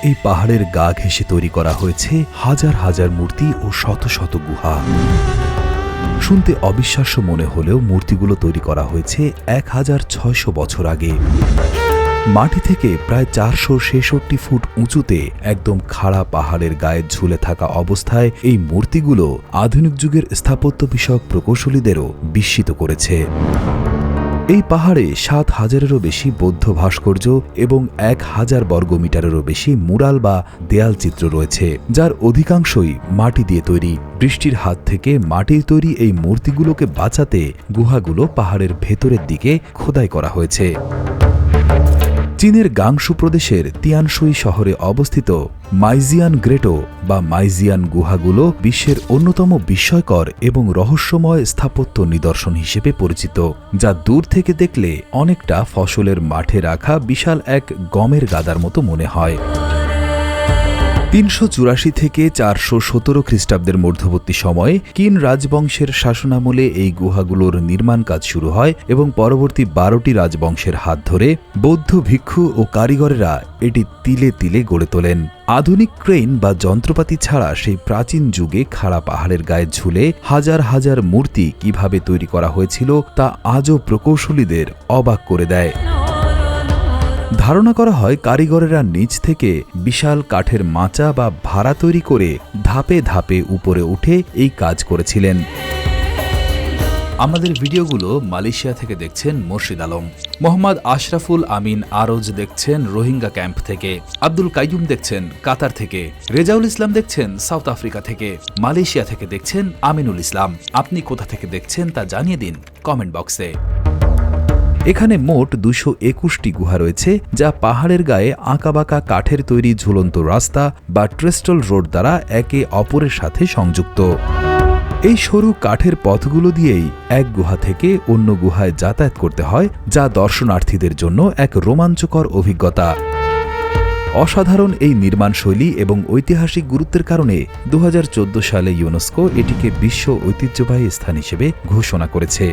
এই পাহাড়ের গা ঘেঁষে তৈরি করা হয়েছে হাজার হাজার মূর্তি ও শত শত গুহা। শুনতে অবিশ্বাস্য মনে হলেও মূর্তিগুলো তৈরি করা হয়েছে ১৬০০ বছর আগে। মাটি থেকে প্রায় ৪৬৬ ফুট উঁচুতে একদম খাড়া পাহাড়ের গায়ে ঝুলে থাকা অবস্থায় এই মূর্তিগুলো আধুনিক যুগের স্থাপত্য বিষয়ক প্রকৌশলীদেরও বিস্মিত করেছে। এই পাহাড়ে ৭,০০০-এরও বেশি বৌদ্ধ ভাস্কর্য এবং ১,০০০ বর্গমিটারেরও বেশি মুরাল বা দেয়াল চিত্র রয়েছে, যার অধিকাংশই মাটি দিয়ে তৈরি। বৃষ্টির হাত থেকে মাটির তৈরি এই মূর্তিগুলোকে বাঁচাতে গুহাগুলো পাহাড়ের ভেতরের দিকে খোদাই করা হয়েছে। চীনের গাংশু প্রদেশের তিয়ানশুই শহরে অবস্থিত মাইজিয়ান গ্রেটো বা মাইজিয়ান গুহাগুলো বিশ্বের অন্যতম বিস্ময়কর এবং রহস্যময় স্থাপত্য নিদর্শন হিসেবে পরিচিত, যা দূর থেকে দেখলে অনেকটা ফসলের মাঠে রাখা বিশাল এক গমের গাদার মতো মনে হয়। ৩৮৪ থেকে ৪১৭ খ্রিস্টাব্দের মধ্যবর্তী সময়ে কিন রাজবংশের শাসনামলে এই গুহাগুলোর নির্মাণ কাজ শুরু হয় এবং পরবর্তী ১২টি রাজবংশের হাত ধরে বৌদ্ধ ভিক্ষু ও কারিগরেরা এটি তিলে তিলে গড়ে তোলেন। আধুনিক ক্রেন বা যন্ত্রপাতি ছাড়া সেই প্রাচীন যুগে খাড়া পাহাড়ের গায়ে ঝুলে হাজার হাজার মূর্তি কিভাবে তৈরি করা হয়েছিল তা আজও প্রকৌশলীদের অবাক করে দেয়। ধারণা করা হয় কারিগরেরা নিচ থেকে বিশাল কাঠের মাচা বা ভাড়া তৈরি করে ধাপে ধাপে উপরে উঠে এই কাজ করেছিলেন। আমাদের ভিডিওগুলো মালয়েশিয়া থেকে দেখছেন মোর্শেদ আলম, মোহাম্মদ আশরাফুল আমিন আরজ দেখছেন রোহিঙ্গা ক্যাম্প থেকে, আব্দুল কাইয়ুম দেখছেন কাতার থেকে, রেজাউল ইসলাম দেখছেন সাউথ আফ্রিকা থেকে, মালয়েশিয়া থেকে দেখছেন আমিনুল ইসলাম। আপনি কোথা থেকে দেখছেন তা জানিয়ে দিন কমেন্ট বক্সে। এখানে মোট ২২১টি গুহা রয়েছে, যা পাহাড়ের গায়ে আঁকাবাঁকা কাঠের তৈরি ঝুলন্ত রাস্তা বা ট্রেস্টল রোড দ্বারা একে অপরের সাথে সংযুক্ত। এই সরু কাঠের পথগুলো দিয়েই এক গুহা থেকে অন্য গুহায় যাতায়াত করতে হয়, যা দর্শনার্থীদের জন্য এক রোমাঞ্চকর অভিজ্ঞতা। অসাধারণ এই নির্মাণশৈলী এবং ঐতিহাসিক গুরুত্বের কারণে ২০১৪ সালে ইউনেস্কো এটিকে বিশ্ব ঐতিহ্যবাহী স্থান হিসেবে ঘোষণা করেছে।